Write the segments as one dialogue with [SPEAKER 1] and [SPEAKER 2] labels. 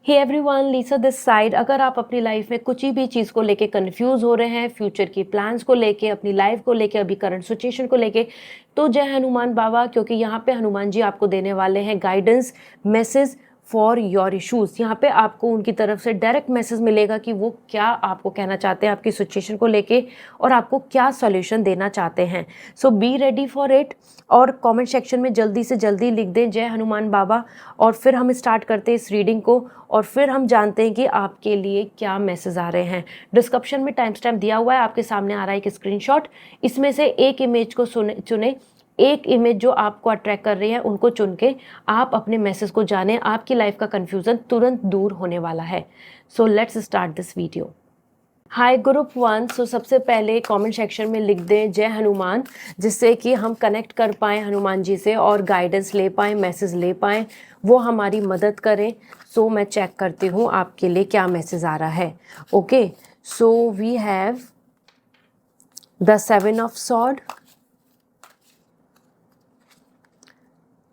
[SPEAKER 1] Hey everyone, Lisa this side. अगर आप अपनी लाइफ में कुछ भी चीज़ को लेके कंफ्यूज हो रहे हैं, फ्यूचर की प्लान्स को लेके, अपनी लाइफ को लेके, अभी करंट सिचुएशन को लेके, तो जय हनुमान बाबा, क्योंकि यहाँ पे हनुमान जी आपको देने वाले हैं guidance message for your issues. यहाँ पे आपको उनकी तरफ से डायरेक्ट मैसेज मिलेगा कि वो क्या आपको कहना चाहते हैं आपकी सिचुएशन को लेके और आपको क्या सॉल्यूशन देना चाहते हैं। सो बी रेडी फॉर इट। और कमेंट सेक्शन में जल्दी से जल्दी लिख दें जय हनुमान बाबा, और फिर हम स्टार्ट करते हैं इस रीडिंग को और फिर हम जानते हैं कि आपके लिए क्या मैसेज आ रहे हैं। डिस्क्रिप्शन में टाइम स्टैम्प दिया हुआ है, आपके सामने आ रहा है एक स्क्रीनशॉट। इसमें से एक इमेज को चुने, एक इमेज जो आपको अट्रैक्ट कर रही है उनको चुन के आप अपने मैसेज को जाने। आपकी लाइफ का कंफ्यूजन तुरंत दूर होने वाला है। So let's start this video. Hi group 1। सो सबसे पहले कमेंट सेक्शन में लिख दें जय हनुमान, जिससे कि हम कनेक्ट कर पाएँ हनुमान जी से और गाइडेंस ले पाएँ, मैसेज ले पाएँ, वो हमारी मदद करें। सो मैं चेक करती हूँ आपके लिए क्या मैसेज आ रहा है। Okay, so we have the 7 of sword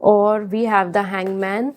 [SPEAKER 1] और वी हैव द हैंगमैन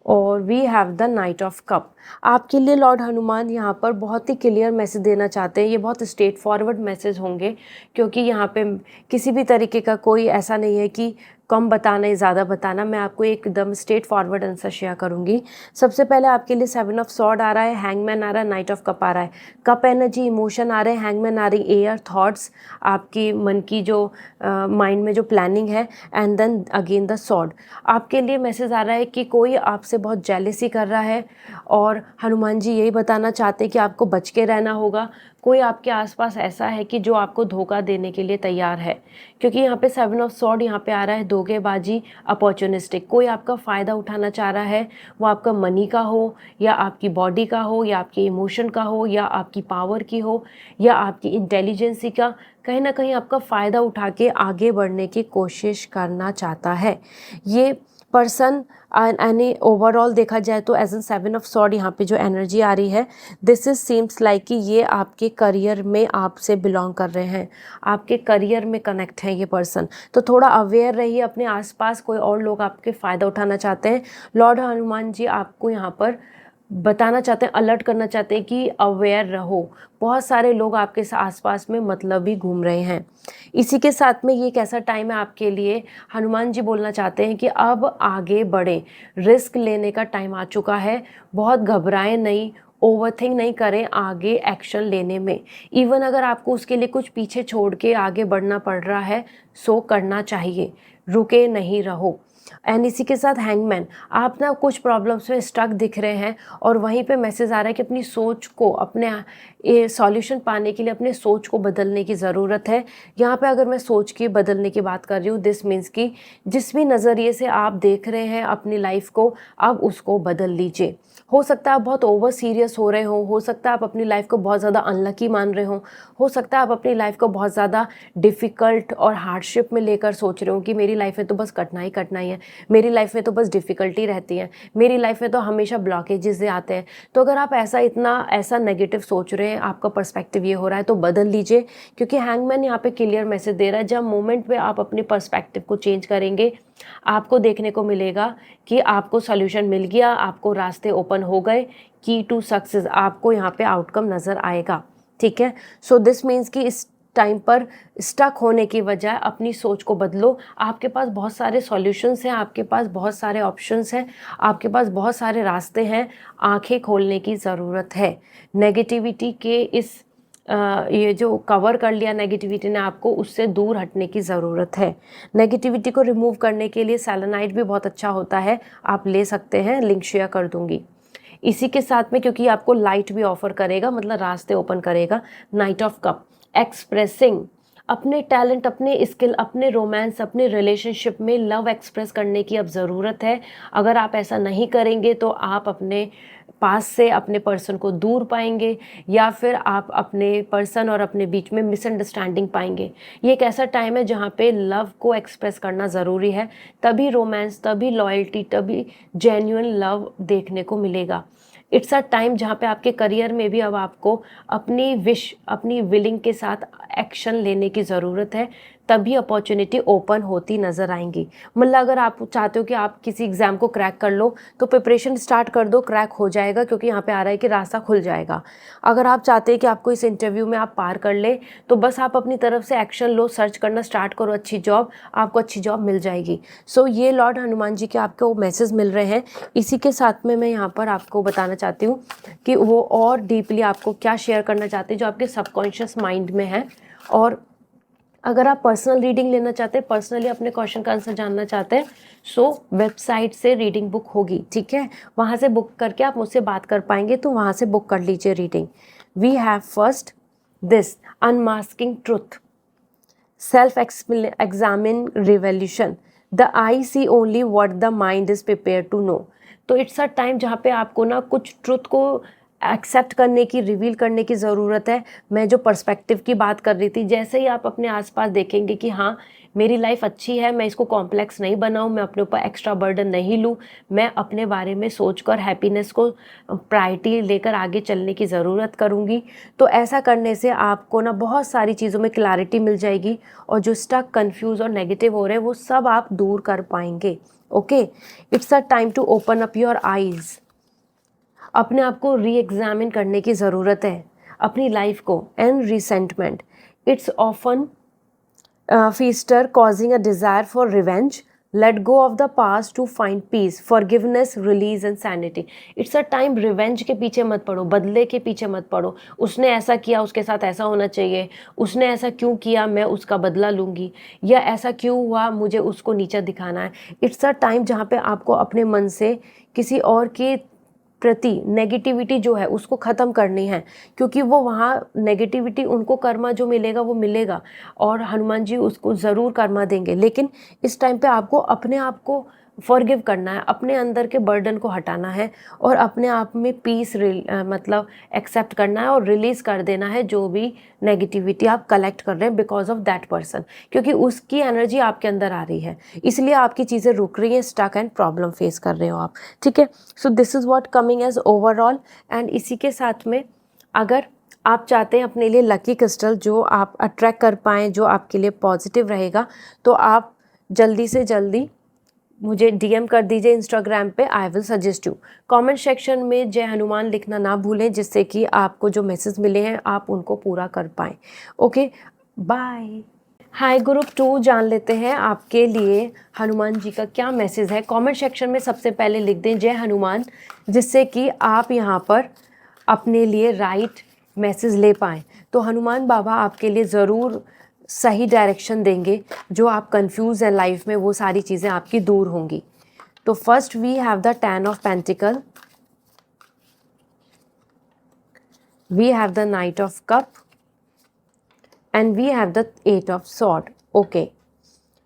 [SPEAKER 1] और we have the knight of cup. आपके लिए लॉर्ड हनुमान यहाँ पर बहुत ही क्लियर मैसेज देना चाहते हैं। ये बहुत स्ट्रेट फॉरवर्ड मैसेज होंगे, क्योंकि यहाँ पे किसी भी तरीके का कोई ऐसा नहीं है कि कम बताना या ज़्यादा बताना। मैं आपको एकदम स्ट्रेट फॉरवर्ड आंसर शेयर करूँगी। सबसे पहले आपके लिए 7 ऑफ सॉर्ड आ रहा है, हैंगमैन आ रहा है, नाइट ऑफ कप आ रहा है। कप एनर्जी, इमोशन आ रहे हैं, हैंगमैन आ रही एयर, थॉट्स, आपकी मन की जो माइंड में जो प्लानिंग है, and then again the sword. आपके लिए मैसेज आ रहा है कि कोई आपसे बहुत जेलसी कर रहा है और हनुमान जी यही बताना चाहते हैं कि आपको बच के रहना होगा। कोई आपके आसपास ऐसा है कि जो आपको धोखा देने के लिए तैयार है, क्योंकि यहाँ पे 7 ऑफ सॉर्ड यहाँ पे आ रहा है धोखेबाजी, अपॉर्चुनिस्टिक। कोई आपका फ़ायदा उठाना चाह रहा है, वो आपका मनी का हो या आपकी बॉडी का हो या आपके इमोशन का हो या आपकी पावर की हो या आपकी इंटेलिजेंसी का। कहीं ना कहीं आपका फ़ायदा उठा के आगे बढ़ने की कोशिश करना चाहता है ये पर्सन। एनी ओवरऑल देखा जाए तो एज एन 7 ऑफ सॉर्ड यहाँ पे जो एनर्जी आ रही है, दिस इज सीम्स लाइक कि ये आपके करियर में आपसे बिलोंग कर रहे हैं, आपके करियर में कनेक्ट है ये पर्सन। तो थोड़ा अवेयर रहिए, अपने आसपास कोई और लोग आपके फ़ायदा उठाना चाहते हैं। लॉर्ड हनुमान जी आपको यहाँ पर बताना चाहते हैं, अलर्ट करना चाहते हैं कि अवेयर रहो। बहुत सारे लोग आपके आसपास में मतलब ही घूम रहे हैं। इसी के साथ में ये कैसा टाइम है आपके लिए, हनुमान जी बोलना चाहते हैं कि अब आगे बढ़ें, रिस्क लेने का टाइम आ चुका है। बहुत घबराएं नहीं, ओवरथिंक नहीं करें आगे एक्शन लेने में। इवन अगर आपको उसके लिए कुछ पीछे छोड़ के आगे बढ़ना पड़ रहा है, सो करना चाहिए, रुके नहीं रहो। एंड इसी के साथ हैंगमैन, आप ना कुछ प्रॉब्लम्स में स्टक दिख रहे हैं और वहीं पे मैसेज आ रहा है कि अपनी सोच को, अपने सॉल्यूशन पाने के लिए अपने सोच को बदलने की ज़रूरत है। यहाँ पे अगर मैं सोच की बदलने की बात कर रही हूँ, दिस मीन्स कि जिस भी नज़रिए से आप देख रहे हैं अपनी लाइफ को, अब उसको बदल लीजिए। हो सकता है आप बहुत ओवर सीरियस हो रहे हो सकता है आप अपनी लाइफ को बहुत ज़्यादा अनलकी मान रहे हो सकता है आप अपनी लाइफ को बहुत ज़्यादा डिफ़िकल्ट और हार्डशिप में लेकर सोच रहे हो कि मेरी लाइफ में तो बस कठिनाई कठिनाई है, मेरी लाइफ में तो बस डिफ़िकल्टी रहती है, मेरी लाइफ में तो हमेशा ब्लॉकेजेस से आते हैं। तो अगर आप ऐसा नेगेटिव सोच रहे हैं, आपका पर्सपेक्टिव ये हो रहा है, तो बदल लीजिए, क्योंकि हैंगमैन यहाँ पे क्लियर मैसेज दे रहा है, जब मोमेंट पे आप अपने पर्सपेक्टिव को चेंज करेंगे, आपको देखने को मिलेगा कि आपको सॉल्यूशन मिल गया, आपको रास्ते ओपन हो गए, की टू सक्सेस आपको यहाँ पे आउटकम नज़र आएगा। ठीक है, सो दिस मीन्स कि इस टाइम पर स्टक होने की बजाय अपनी सोच को बदलो। आपके पास बहुत सारे सॉल्यूशंस हैं, आपके पास बहुत सारे ऑप्शंस हैं, आपके पास बहुत सारे रास्ते हैं। आंखें खोलने की ज़रूरत है। नेगेटिविटी के ये जो कवर कर लिया नेगेटिविटी ने आपको, उससे दूर हटने की ज़रूरत है। नेगेटिविटी को रिमूव करने के लिए सेलेनाइट भी बहुत अच्छा होता है, आप ले सकते हैं, लिंक शेयर कर दूंगी। इसी के साथ में, क्योंकि आपको लाइट भी ऑफर करेगा, मतलब रास्ते ओपन करेगा। नाइट ऑफ कप, एक्सप्रेसिंग अपने टैलेंट, अपने स्किल, अपने रोमांस, अपने रिलेशनशिप में लव एक्सप्रेस करने की अब ज़रूरत है। अगर आप ऐसा नहीं करेंगे तो आप अपने पास से अपने पर्सन को दूर पाएंगे, या फिर आप अपने पर्सन और अपने बीच में मिसअंडरस्टैंडिंग पाएंगे। ये एक ऐसा टाइम है जहाँ पे लव को एक्सप्रेस करना ज़रूरी है, तभी रोमांस, तभी लॉयल्टी, तभी जेन्युइन लव देखने को मिलेगा। इट्स अ टाइम जहाँ पे आपके करियर में भी अब आपको अपनी विश, अपनी विलिंग के साथ एक्शन लेने की ज़रूरत है। तभी अपॉर्चुनिटी ओपन होती नज़र आएंगी। मतलब अगर आप चाहते हो कि आप किसी एग्ज़ाम को क्रैक कर लो तो प्रिपरेशन स्टार्ट कर दो, क्रैक हो जाएगा, क्योंकि यहाँ पे आ रहा है कि रास्ता खुल जाएगा। अगर आप चाहते हैं कि आपको इस इंटरव्यू में आप पार कर ले तो बस आप अपनी तरफ से एक्शन लो, सर्च करना स्टार्ट करो अच्छी जॉब, आपको अच्छी जॉब मिल जाएगी। सो ये लॉर्ड हनुमान जी के आपको मैसेज मिल रहे हैं। इसी के साथ में मैं यहाँ पर आपको बताना चाहती हूँ कि वो और डीपली आपको क्या शेयर करना चाहते हैं जो आपके सबकॉन्शियस माइंड में है। और अगर आप पर्सनल रीडिंग लेना चाहते हैं, पर्सनली अपने क्वेश्चन का आंसर जानना चाहते हैं, सो वेबसाइट से रीडिंग बुक होगी, ठीक है, वहाँ से बुक करके आप मुझसे बात कर पाएंगे, तो वहाँ से बुक कर लीजिए reading. We have first this unmasking truth, self examine revolution, the eye see only what the mind is prepare to know. तो इट्स अ टाइम जहाँ पे आपको ना कुछ ट्रुथ को एक्सेप्ट करने की, रिवील करने की ज़रूरत है। मैं जो पर्सपेक्टिव की बात कर रही थी, जैसे ही आप अपने आसपास देखेंगे कि हाँ मेरी लाइफ अच्छी है, मैं इसको कॉम्प्लेक्स नहीं बनाऊँ, मैं अपने ऊपर एक्स्ट्रा बर्डन नहीं लूँ, मैं अपने बारे में सोचकर हैप्पीनेस को प्रायोरिटी लेकर आगे चलने की ज़रूरत करूँगी। तो ऐसा करने से आपको ना बहुत सारी चीज़ों में क्लैरिटी मिल जाएगी और जो स्टक, कन्फ्यूज़ और नेगेटिव हो रहे हैं वो सब आप दूर कर पाएंगे। Okay, it's a time to open up your eyes. अपने आप को री एग्जामिन करने की ज़रूरत है, अपनी लाइफ को। And resentment, it's often feaster causing a desire for revenge. Let go of the past to find peace, forgiveness, release and sanity. It's a time revenge के पीछे मत पड़ो, बदले के पीछे मत पड़ो। उसने ऐसा किया, उसके साथ ऐसा होना चाहिए, उसने ऐसा क्यों किया, मैं उसका बदला लूँगी, या ऐसा क्यों हुआ, मुझे उसको नीचा दिखाना है। इट्स अ टाइम जहाँ पे आपको अपने मन से किसी और के प्रति नेगेटिविटी जो है उसको ख़त्म करनी है, क्योंकि वो वहाँ नेगेटिविटी, उनको कर्मा जो मिलेगा वो मिलेगा और हनुमान जी उसको ज़रूर कर्मा देंगे। लेकिन इस टाइम पे आपको अपने आप को फॉरगिव करना है, अपने अंदर के बर्डन को हटाना है और अपने आप में पीस मतलब एक्सेप्ट करना है और रिलीज़ कर देना है जो भी नेगेटिविटी आप कलेक्ट कर रहे हैं बिकॉज ऑफ दैट पर्सन, क्योंकि उसकी एनर्जी आपके अंदर आ रही है, इसलिए आपकी चीज़ें रुक रही हैं, स्टक एंड प्रॉब्लम फेस कर रहे हो आप, ठीक है। So this is what coming as overall. And इसी के साथ में अगर आप चाहते हैं अपने लिए लकी क्रिस्टल जो आप अट्रैक्ट कर पाएँ, जो आपके लिए पॉजिटिव रहेगा, तो आप जल्दी से जल्दी मुझे डीएम कर दीजिए इंस्टाग्राम पे, I will suggest you. Comment section में जय हनुमान लिखना ना भूलें, जिससे कि आपको जो मैसेज मिले हैं आप उनको पूरा कर पाएँ। Okay, bye. हाय ग्रुप 2, जान लेते हैं आपके लिए हनुमान जी का क्या मैसेज है। कमेंट सेक्शन में सबसे पहले लिख दें जय हनुमान, जिससे कि आप यहाँ पर अपने लिए राइट मैसेज ले पाएँ। तो हनुमान बाबा आपके लिए ज़रूर सही डायरेक्शन देंगे, जो आप कंफ्यूज हैं लाइफ में वो सारी चीज़ें आपकी दूर होंगी। तो first we have the 10 of pentacle, we have the knight of cup and we have the 8 of sword. Okay,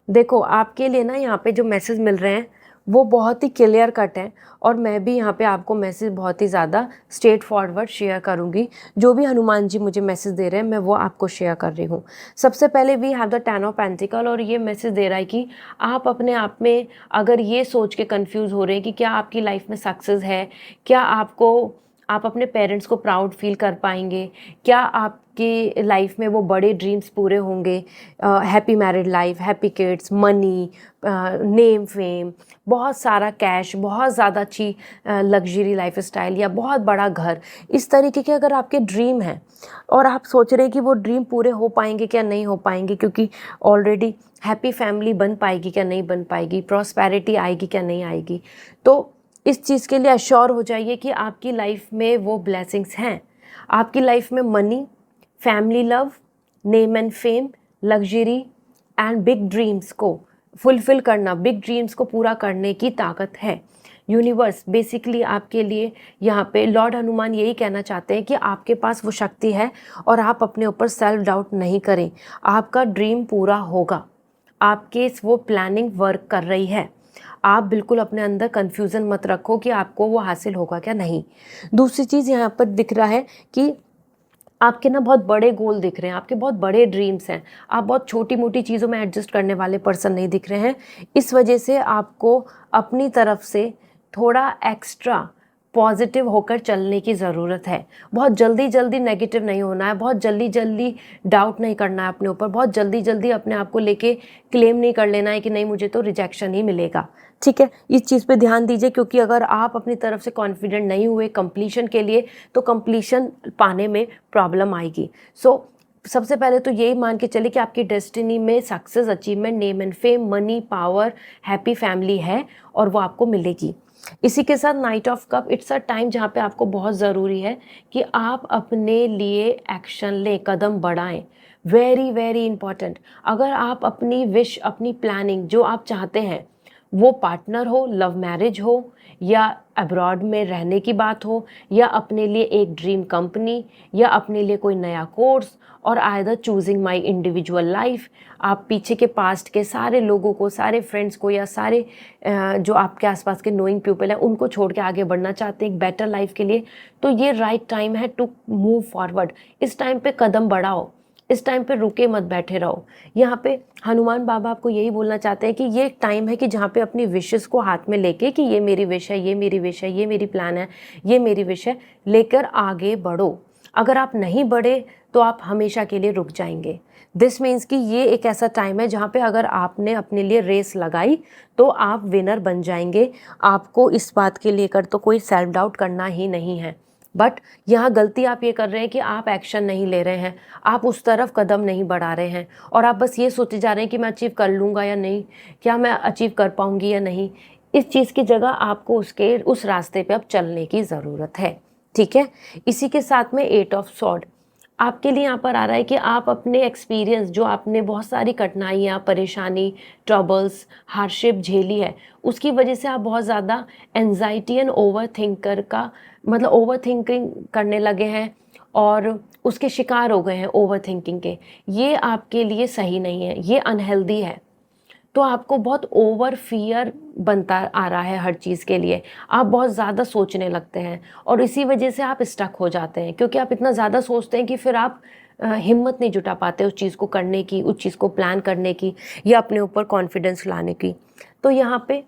[SPEAKER 1] देखो आपके लिए ना यहाँ पे जो मैसेज मिल रहे हैं वो बहुत ही क्लियर कट है और मैं भी यहाँ पे आपको मैसेज बहुत ही ज़्यादा स्ट्रेट फॉरवर्ड शेयर करूँगी। जो भी हनुमान जी मुझे मैसेज दे रहे हैं मैं वो आपको शेयर कर रही हूँ। सबसे पहले we have the 10 of pentacle और ये मैसेज दे रहा है कि आप अपने आप में अगर ये सोच के कंफ्यूज हो रहे हैं कि क्या आपकी लाइफ में सक्सेस है, क्या आप अपने पेरेंट्स को प्राउड फील कर पाएंगे, क्या आपकी लाइफ में वो बड़े ड्रीम्स पूरे होंगे, happy married life, happy kids, money, name, fame, बहुत सारा कैश, बहुत ज़्यादा अच्छी लग्जरी लाइफ स्टाइल या बहुत बड़ा घर, इस तरीके के अगर आपके ड्रीम हैं और आप सोच रहे हैं कि वो ड्रीम पूरे हो पाएंगे क्या नहीं हो पाएंगे, क्योंकि ऑलरेडी हैप्पी फैमिली बन पाएगी क्या नहीं बन पाएगी, प्रॉस्पेरिटी आएगी क्या नहीं आएगी, तो इस चीज़ के लिए अश्योर हो जाइए कि आपकी लाइफ में वो ब्लेसिंग्स हैं। आपकी लाइफ में money, family love, name and fame, luxury and big dreams को फुलफिल करना, बिग ड्रीम्स को पूरा करने की ताकत है। यूनिवर्स बेसिकली आपके लिए यहाँ पे लॉर्ड हनुमान यही कहना चाहते हैं कि आपके पास वो शक्ति है और आप अपने ऊपर सेल्फ डाउट नहीं करें, आपका ड्रीम पूरा होगा, आपके वो प्लानिंग वर्क कर रही है। आप बिल्कुल अपने अंदर कन्फ्यूज़न मत रखो कि आपको वो हासिल होगा क्या नहीं। दूसरी चीज़ यहाँ पर दिख रहा है कि आपके ना बहुत बड़े गोल दिख रहे हैं, आपके बहुत बड़े ड्रीम्स हैं, आप बहुत छोटी मोटी चीज़ों में एडजस्ट करने वाले पर्सन नहीं दिख रहे हैं। इस वजह से आपको अपनी तरफ से थोड़ा एक्स्ट्रा पॉजिटिव होकर चलने की ज़रूरत है। बहुत जल्दी जल्दी नेगेटिव नहीं होना है, बहुत जल्दी जल्दी डाउट नहीं करना है अपने ऊपर, बहुत जल्दी जल्दी अपने आप को लेके क्लेम नहीं कर लेना है कि नहीं मुझे तो रिजेक्शन ही मिलेगा। ठीक है, इस चीज़ पे ध्यान दीजिए, क्योंकि अगर आप अपनी तरफ से कॉन्फिडेंट नहीं हुए कंप्लीशन के लिए तो कंप्लीशन पाने में प्रॉब्लम आएगी। सबसे पहले तो यही मान के चलिए कि आपकी डेस्टिनी में success, achievement, name and fame, money, power, happy family है और वो आपको मिलेगी। इसी के साथ night of cup, it's a time जहाँ पे आपको बहुत ज़रूरी है कि आप अपने लिए एक्शन लें, कदम बढ़ाएं। Very very important. अगर आप अपनी विश, अपनी प्लानिंग जो आप चाहते हैं, वो पार्टनर हो, लव मैरिज हो, या अब्रॉड में रहने की बात हो, या अपने लिए एक ड्रीम कंपनी, या अपने लिए कोई नया कोर्स, और आइदर चूजिंग माई इंडिविजुअल लाइफ, आप पीछे के पास्ट के सारे लोगों को, सारे फ्रेंड्स को, या सारे जो आपके आसपास के नोइंग पीपल हैं उनको छोड़ के आगे बढ़ना चाहते हैं एक बेटर लाइफ के लिए, तो ये राइट टाइम है टू मूव फॉरवर्ड। इस टाइम पे कदम बढ़ाओ, इस टाइम पे रुके मत बैठे रहो। यहाँ पे हनुमान बाबा आपको यही बोलना चाहते हैं कि ये एक टाइम है कि जहाँ पे अपनी विशेस को हाथ में लेके कि ये मेरी विश है, ये मेरी विश है, ये मेरी प्लान है, ये मेरी विश है, लेकर आगे बढ़ो। अगर आप नहीं बढ़े तो आप हमेशा के लिए रुक जाएंगे। दिस मीन्स कि ये एक ऐसा टाइम है जहाँ पे अगर आपने अपने लिए रेस लगाई तो आप विनर बन जाएंगे। आपको इस बात के लेकर तो कोई सेल्फ डाउट करना ही नहीं है। बट यहाँ गलती आप ये कर रहे हैं कि आप एक्शन नहीं ले रहे हैं, आप उस तरफ कदम नहीं बढ़ा रहे हैं, और आप बस ये सोचे जा रहे हैं कि मैं अचीव कर लूँगा या नहीं, क्या मैं अचीव कर पाऊँगी या नहीं। इस चीज़ की जगह आपको उस रास्ते पे अब चलने की ज़रूरत है। ठीक है, इसी के साथ में 8 ऑफ सॉर्ड आपके लिए यहाँ पर आ रहा है कि आप अपने एक्सपीरियंस, जो आपने बहुत सारी कठिनाइयाँ, परेशानी, ट्रबल्स, हार्डशिप झेली है, उसकी वजह से आप बहुत ज़्यादा एंजाइटी एंड ओवर थिंकर का मतलब ओवर थिंकिंग करने लगे हैं और उसके शिकार हो गए हैं ओवर थिंकिंग के। ये आपके लिए सही नहीं है, ये अनहेल्दी है। तो आपको बहुत ओवर फियर बनता आ रहा है हर चीज़ के लिए, आप बहुत ज़्यादा सोचने लगते हैं और इसी वजह से आप स्टक हो जाते हैं, क्योंकि आप इतना ज़्यादा सोचते हैं कि फिर आप हिम्मत नहीं जुटा पाते उस चीज़ को करने की, उस चीज़ को प्लान करने की, या अपने ऊपर कॉन्फिडेंस लाने की। तो यहाँ पे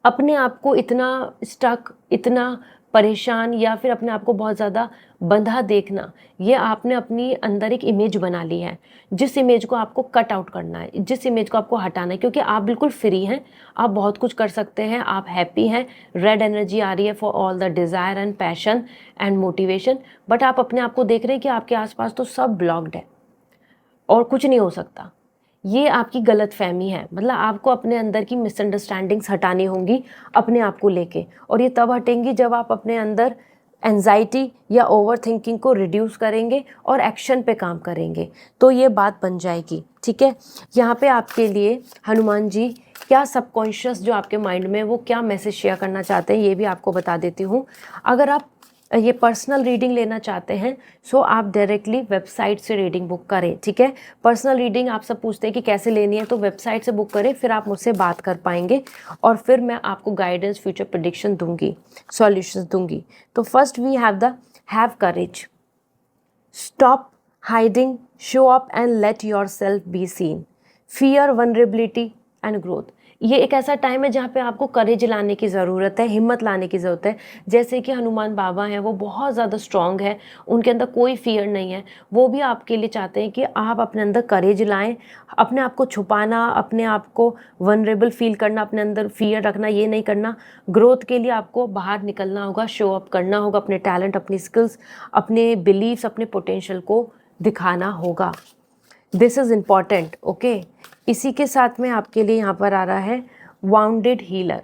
[SPEAKER 1] अपने आप को इतना स्टक, इतना परेशान, या फिर अपने आप को बहुत ज़्यादा बंधा देखना, ये आपने अपनी अंदर एक इमेज बना ली है, जिस इमेज को आपको कट आउट करना है, जिस इमेज को आपको हटाना है, क्योंकि आप बिल्कुल फ्री हैं, आप बहुत कुछ कर सकते हैं, आप हैप्पी हैं, रेड एनर्जी आ रही है for all the desire and passion and motivation. But आप अपने आप को देख रहे हैं कि आपके आसपास तो सब ब्लॉक्ड है और कुछ नहीं हो सकता। ये आपकी गलत फहमी है, मतलब आपको अपने अंदर की मिसअंडरस्टैंडिंग्स हटानी होंगी अपने आप को लेके, और ये तब हटेंगी जब आप अपने अंदर एंजाइटी या ओवर थिंकिंग को रिड्यूस करेंगे और एक्शन पे काम करेंगे, तो ये बात बन जाएगी। ठीक है, यहाँ पे आपके लिए हनुमान जी क्या सबकॉन्शियस जो आपके माइंड में वो क्या मैसेज शेयर करना चाहते हैं ये भी आपको बता देती हूँ। अगर आप ये पर्सनल रीडिंग लेना चाहते हैं सो आप डायरेक्टली वेबसाइट से रीडिंग बुक करें। ठीक है, पर्सनल रीडिंग आप सब पूछते हैं कि कैसे लेनी है, तो वेबसाइट से बुक करें, फिर आप मुझसे बात कर पाएंगे और फिर मैं आपको गाइडेंस, फ्यूचर प्रेडिक्शन दूंगी, सॉल्यूशंस दूंगी। तो first we have courage, stop hiding, show up and let your self be seen, fear, vulnerability and growth. ये एक ऐसा टाइम है जहाँ पे आपको करेज लाने की ज़रूरत है, हिम्मत लाने की ज़रूरत है। जैसे कि हनुमान बाबा हैं, वो बहुत ज़्यादा स्ट्रॉन्ग है, उनके अंदर कोई फियर नहीं है, वो भी आपके लिए चाहते हैं कि आप अपने अंदर करेज लाएं। अपने आप को छुपाना, अपने आप को वनरेबल फील करना, अपने अंदर फियर रखना, ये नहीं करना। ग्रोथ के लिए आपको बाहर निकलना होगा, शो अप करना होगा, अपने टैलेंट, अपनी स्किल्स, अपने बिलीव्स, अपने पोटेंशियल को दिखाना होगा। This is important. ओके, इसी के साथ में आपके लिए यहाँ पर आ रहा है wounded healer.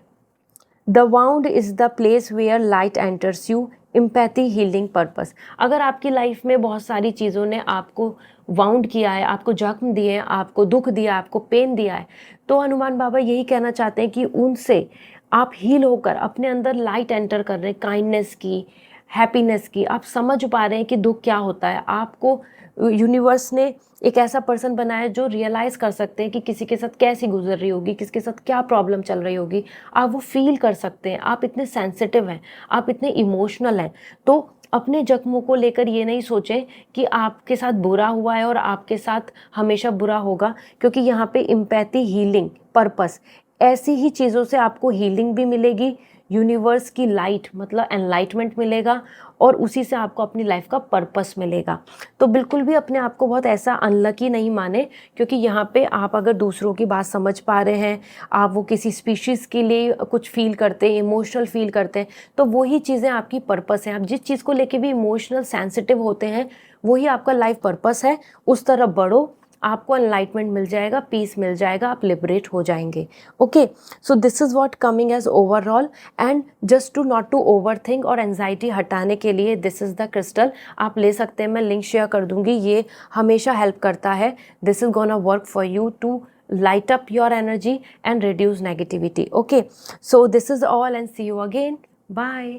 [SPEAKER 1] The wound is the place where light enters you, empathy, healing purpose. अगर आपकी लाइफ में बहुत सारी चीज़ों ने आपको वाउंड किया है, आपको जख्म दिए हैं, आपको दुख दिया, आपको पेन दिया है, तो हनुमान बाबा यही कहना चाहते हैं कि उनसे आप हील होकर अपने अंदर लाइट एंटर कर रहे हैं, काइंडनेस की, हैप्पीनेस की। आप समझ पा रहे हैं कि दुख क्या होता है। आपको यूनिवर्स ने एक ऐसा पर्सन बनाया जो रियलाइज़ कर सकते हैं कि किसी के साथ कैसी गुजर रही होगी, किसके साथ क्या प्रॉब्लम चल रही होगी। आप वो फील कर सकते हैं। आप इतने सेंसिटिव हैं, आप इतने इमोशनल हैं। तो अपने जख्मों को लेकर ये नहीं सोचें कि आपके साथ बुरा हुआ है और आपके साथ हमेशा बुरा होगा, क्योंकि यहाँ पे एम्पैथी, हीलिंग पर्पस, ऐसी ही चीज़ों से आपको हीलिंग भी मिलेगी, यूनिवर्स की लाइट मतलब एनलाइटमेंट मिलेगा और उसी से आपको अपनी लाइफ का पर्पस मिलेगा। तो बिल्कुल भी अपने आप को बहुत ऐसा अनलकी नहीं माने, क्योंकि यहाँ पे आप अगर दूसरों की बात समझ पा रहे हैं, आप वो किसी स्पीशीज़ के लिए कुछ फील करते हैं, इमोशनल फील करते हैं, तो वही चीज़ें आपकी पर्पस हैं। आप जिस चीज़ को लेके भी इमोशनल सेंसिटिव होते हैं वही आपका लाइफ पर्पस है। उस तरफ बढ़ो, आपको एनलाइटमेंट मिल जाएगा, पीस मिल जाएगा, आप लिबरेट हो जाएंगे। Okay, so this is what coming as overall. And just to not to over think और एंजाइटी हटाने के लिए दिस इज़ द क्रिस्टल आप ले सकते हैं। मैं लिंक शेयर कर दूंगी, ये हमेशा हेल्प करता है। This is gonna work for you to light up your energy and reduce negativity. Okay, so this is all and see you again. Bye.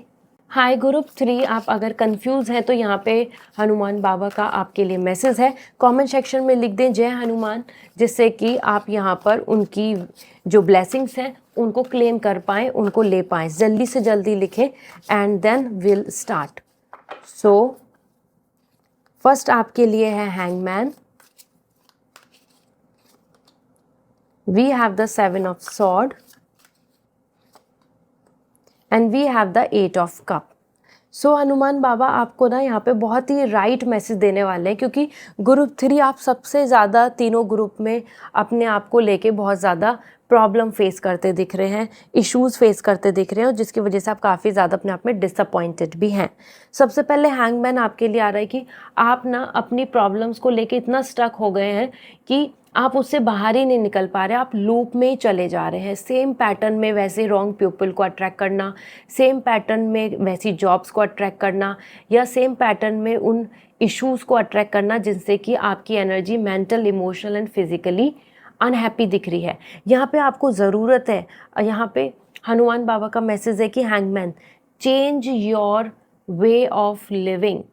[SPEAKER 1] Hi group 3, आप अगर कंफ्यूज हैं तो यहाँ पे हनुमान बाबा का आपके लिए मैसेज है। कमेंट सेक्शन में लिख दें जय हनुमान, जिससे कि आप यहाँ पर उनकी जो ब्लेसिंग्स हैं उनको क्लेम कर पाएँ, उनको ले पाएँ। जल्दी से जल्दी लिखें and then will start. So first आपके लिए है hangman, we have the 7 of sword and we have the 8 of cup. सो हनुमान बाबा आपको ना यहाँ पे बहुत ही राइट मैसेज देने वाले हैं, क्योंकि ग्रुप 3 आप सबसे ज़्यादा तीनों ग्रुप में अपने आप को लेके बहुत ज़्यादा प्रॉब्लम फेस करते दिख रहे हैं, इश्यूज़ फेस करते दिख रहे हैं, और जिसकी वजह से आप काफ़ी ज़्यादा अपने आप में डिसअपॉइंटेड भी हैं। सबसे पहले हैंगमैन आपके लिए आ रहा है कि आप ना अपनी प्रॉब्लम्स को लेके इतना स्टक हो गए हैं कि आप उससे बाहर ही नहीं निकल पा रहे, आप लूप में ही चले जा रहे हैं। सेम पैटर्न में वैसे रॉन्ग पीपल को अट्रैक्ट करना, सेम पैटर्न में वैसी जॉब्स को अट्रैक्ट करना, या सेम पैटर्न में उन इश्यूज़ को अट्रैक्ट करना जिनसे कि आपकी energy mental, emotional and physically unhappy दिख रही है। यहाँ पे आपको ज़रूरत है, यहाँ पे हनुमान बाबा का मैसेज है कि hangman, change your way of living,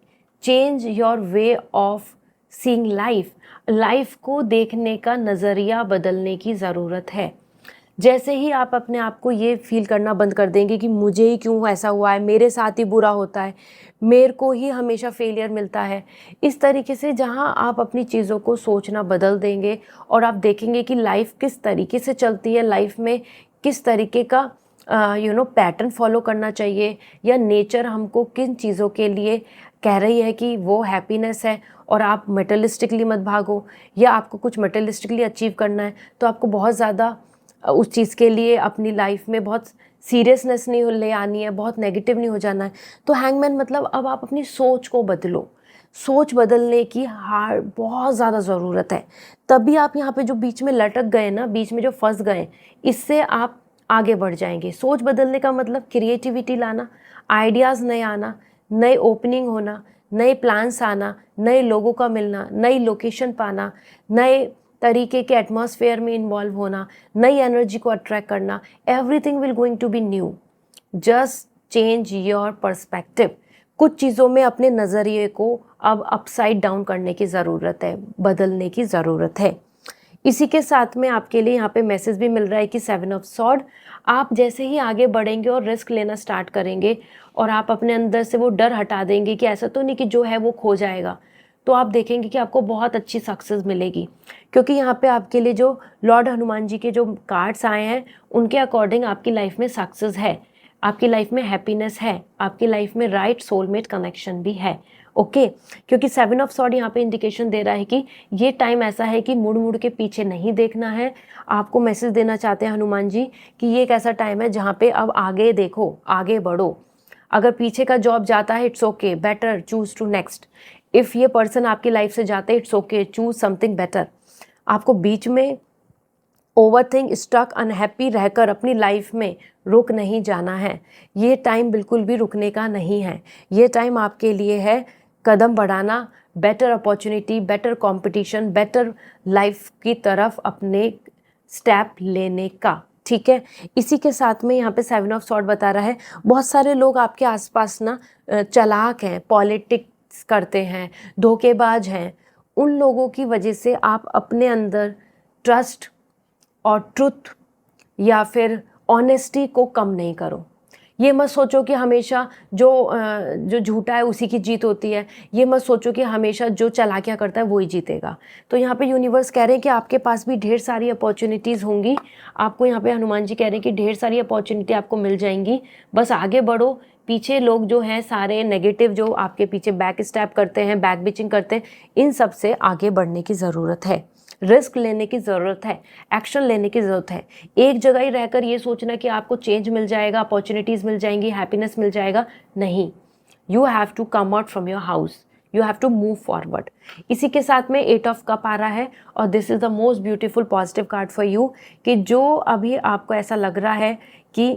[SPEAKER 1] change your way of seeing life. Life को देखने का नज़रिया बदलने की ज़रूरत है। जैसे ही आप अपने आप को ये फील करना बंद कर देंगे कि मुझे ही क्यों ऐसा हुआ है, मेरे साथ ही बुरा होता है, मेरे को ही हमेशा फेलियर मिलता है, इस तरीके से जहाँ आप अपनी चीज़ों को सोचना बदल देंगे और आप देखेंगे कि लाइफ किस तरीके से चलती है, लाइफ में किस तरीके का पैटर्न फॉलो करना चाहिए, या नेचर हमको किन चीज़ों के लिए कह रही है कि वो हैप्पीनेस है, और आप मटेरियलिस्टिकली मत भागो, या आपको कुछ मटेरियलिस्टिकली अचीव करना है तो आपको बहुत ज़्यादा उस चीज़ के लिए अपनी लाइफ में बहुत सीरियसनेस नहीं ले आनी है, बहुत नेगेटिव नहीं हो जाना है। तो हैंगमैन मतलब अब आप अपनी सोच को बदलो, सोच बदलने की बहुत ज़्यादा ज़रूरत है। तभी आप यहाँ पे जो बीच में लटक गए ना, बीच में जो फंस गए, इससे आप आगे बढ़ जाएंगे। सोच बदलने का मतलब क्रिएटिविटी लाना, आइडियाज़ नए आना, नए ओपनिंग होना, नए प्लान्स आना, नए लोगों का मिलना, नई लोकेशन पाना, नए तरीके के एटमॉस्फेयर में इन्वॉल्व होना, नई एनर्जी को अट्रैक्ट करना। Everything will going to be new, just change your perspective. कुछ चीज़ों में अपने नज़रिए को अब अपसाइड डाउन करने की ज़रूरत है, बदलने की ज़रूरत है। इसी के साथ में आपके लिए यहाँ पे मैसेज भी मिल रहा है कि 7 ऑफ सॉर्ड, आप जैसे ही आगे बढ़ेंगे और रिस्क लेना स्टार्ट करेंगे और आप अपने अंदर से वो डर हटा देंगे कि ऐसा तो नहीं कि जो है वो खो जाएगा, तो आप देखेंगे कि आपको बहुत अच्छी सक्सेस मिलेगी। क्योंकि यहाँ पे आपके लिए जो लॉर्ड हनुमान जी के जो कार्ड्स आए हैं उनके अकॉर्डिंग आपकी लाइफ में सक्सेस है, आपकी लाइफ में हैप्पीनेस है, आपकी लाइफ में राइट सोलमेट कनेक्शन भी है। ओके, क्योंकि 7 ऑफ सॉर्ड यहाँ पे इंडिकेशन दे रहा है कि ये टाइम ऐसा है कि मुड़ मुड़ के पीछे नहीं देखना है। आपको मैसेज देना चाहते हैं हनुमान जी कि ये एक ऐसा टाइम है जहाँ पे अब आगे देखो, आगे बढ़ो। अगर पीछे का जॉब जाता है it's okay, better choose to next. If ये पर्सन आपकी लाइफ से जाते हैं it's okay, choose something better. आपको बीच में ओवरथिंक, स्टक, अनहैप्पी रहकर अपनी लाइफ में रुक नहीं जाना है। ये टाइम बिल्कुल भी रुकने का नहीं है। ये टाइम आपके लिए है कदम बढ़ाना, better opportunity, better competition, better life की तरफ अपने स्टेप लेने का। ठीक है, इसी के साथ में यहाँ पे 7 ऑफ सॉर्ड बता रहा है बहुत सारे लोग आपके आसपास ना चालाक हैं, पॉलिटिक्स करते हैं, धोखेबाज हैं। उन लोगों की वजह से आप अपने अंदर ट्रस्ट और ट्रुथ या फिर ऑनेस्टी को कम नहीं करो, ये मत सोचो कि हमेशा जो झूठा है उसी की जीत होती है। ये मत सोचो कि हमेशा जो चालाकियाँ करता है वो ही जीतेगा। तो यहाँ पे यूनिवर्स कह रहे हैं कि आपके पास भी ढेर सारी अपॉर्चुनिटीज़ होंगी। आपको यहाँ पे हनुमान जी कह रहे हैं कि ढेर सारी अपॉर्चुनिटी आपको मिल जाएंगी, बस आगे बढ़ो। पीछे लोग जो हैं सारे नेगेटिव, जो आपके पीछे बैक स्टैप करते हैं, बैक बिचिंग करते हैं, इन सब से आगे बढ़ने की ज़रूरत है। रिस्क लेने की ज़रूरत है, एक्शन लेने की ज़रूरत है। एक जगह ही रहकर ये सोचना कि आपको चेंज मिल जाएगा, अपॉर्चुनिटीज़ मिल जाएंगी, हैप्पीनेस मिल जाएगा, नहीं। You have to come out from your house, you have to move forward. इसी के साथ में 8 ऑफ कप आ रहा है और this is the most beautiful positive card for you, कि जो अभी आपको ऐसा लग रहा है कि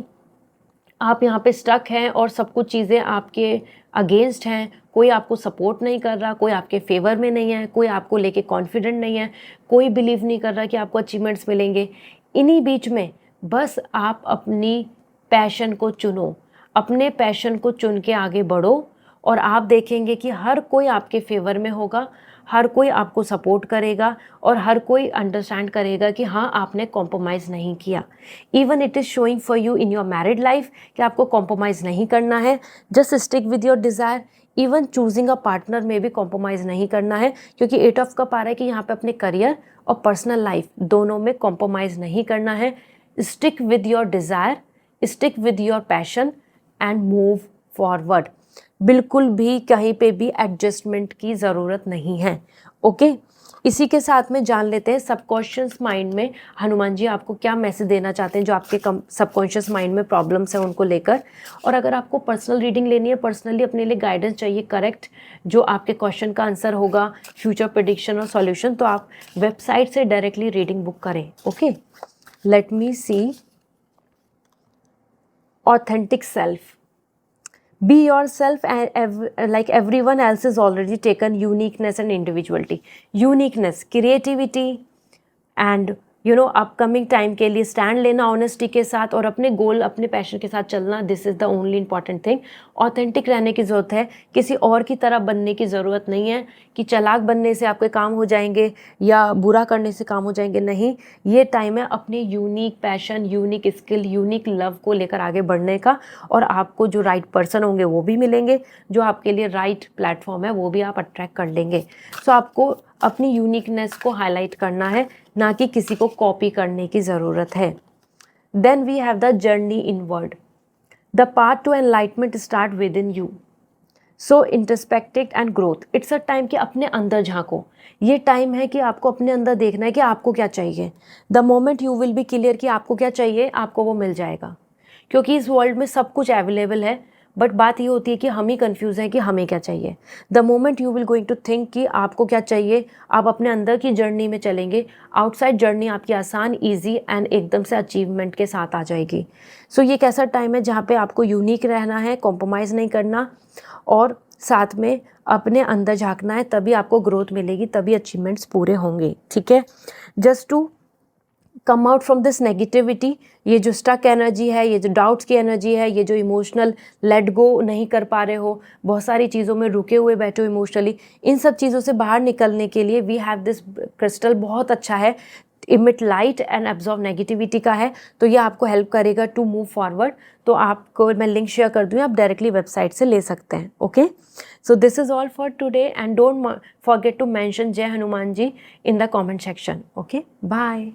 [SPEAKER 1] आप यहाँ पे स्टक हैं और सब कुछ चीज़ें आपके अगेंस्ट हैं, कोई आपको सपोर्ट नहीं कर रहा, कोई आपके फेवर में नहीं है, कोई आपको लेके कॉन्फिडेंट नहीं है, कोई बिलीव नहीं कर रहा कि आपको अचीवमेंट्स मिलेंगे। इन्हीं बीच में बस आप अपनी पैशन को चुनो, अपने पैशन को चुन के आगे बढ़ो और आप देखेंगे कि हर कोई आपके फेवर में होगा, हर कोई आपको सपोर्ट करेगा और हर कोई अंडरस्टैंड करेगा कि हाँ, आपने कॉम्प्रोमाइज़ नहीं किया। Even it is showing for you in your married life कि आपको कॉम्प्रोमाइज़ नहीं करना है, just stick with your desire. Even choosing a partner में भी कॉम्प्रोमाइज़ नहीं करना है, क्योंकि 8 ऑफ कप आ रहा है कि यहाँ पे अपने करियर और पर्सनल लाइफ दोनों में कॉम्प्रोमाइज़ नहीं करना है। Stick with your desire, stick with your passion and move forward. बिल्कुल भी कहीं पे भी एडजस्टमेंट की ज़रूरत नहीं है। ओके, इसी के साथ में जान लेते हैं सबकॉन्शियस माइंड में हनुमान जी आपको क्या मैसेज देना चाहते हैं, जो आपके सबकॉन्शियस माइंड में प्रॉब्लम्स हैं उनको लेकर। और अगर आपको पर्सनल रीडिंग लेनी है, पर्सनली अपने लिए गाइडेंस चाहिए करेक्ट, जो आपके क्वेश्चन का आंसर होगा, फ्यूचर प्रेडिक्शन और सॉल्यूशन, तो आप वेबसाइट से डायरेक्टली रीडिंग बुक करें। Okay, let me see. Authentic self, be yourself and like everyone else is already taken uniqueness and individuality, uniqueness, creativity and upcoming time के लिए stand लेना honesty के साथ और अपने गोल, अपने पैशन के साथ चलना, this is the only important thing. Authentic रहने की ज़रूरत है, किसी और की तरह बनने की ज़रूरत नहीं है कि चालाक बनने से आपके काम हो जाएंगे या बुरा करने से काम हो जाएंगे, नहीं। ये टाइम है अपने unique passion, unique skill, unique love को लेकर आगे बढ़ने का, और आपको जो राइट पर्सन होंगे वो भी मिलेंगे, जो आपके लिए राइट प्लेटफॉर्म है वो भी आप अट्रैक्ट कर लेंगे। सो आपको अपनी यूनिकनेस को हाईलाइट करना है, ना कि किसी को कॉपी करने की ज़रूरत है। Then we have the journey inward, the path to enlightenment start with in you, so introspective and growth. It's a time कि अपने अंदर झांको। ये टाइम है कि आपको अपने अंदर देखना है कि आपको क्या चाहिए। The moment you will be clear कि आपको क्या चाहिए, आपको वो मिल जाएगा, क्योंकि इस वर्ल्ड में सब कुछ अवेलेबल है, बट बात ये होती है कि हम ही कंफ्यूज हैं कि हमें क्या चाहिए। The moment you will going to think कि आपको क्या चाहिए, आप अपने अंदर की जर्नी में चलेंगे, आउटसाइड जर्नी आपकी आसान, ईजी एंड एकदम से अचीवमेंट के साथ आ जाएगी। सो ये कैसा टाइम है जहाँ पे आपको यूनिक रहना है, कॉम्प्रोमाइज़ नहीं करना और साथ में अपने अंदर झांकना है, तभी आपको ग्रोथ मिलेगी, तभी अचीवमेंट्स पूरे होंगे। ठीक है, just to come out from this negativity, ये जो स्टक एनर्जी है, ये जो डाउट्स की एनर्जी है, ये जो इमोशनल लेट गो नहीं कर पा रहे हो, बहुत सारी चीज़ों में रुके हुए बैठे हो इमोशनली, इन सब चीज़ों से बाहर निकलने के लिए वी हैव दिस क्रिस्टल, बहुत अच्छा है, emit light and absorb negativity का है, तो ये आपको हेल्प करेगा टू मूव फॉरवर्ड। तो आपको मैं लिंक शेयर कर दूँ, आप डायरेक्टली वेबसाइट से ले सकते हैं। Okay, so this is all for today and don't forget to mention Jai Hanuman ji in the comment section. Okay, bye.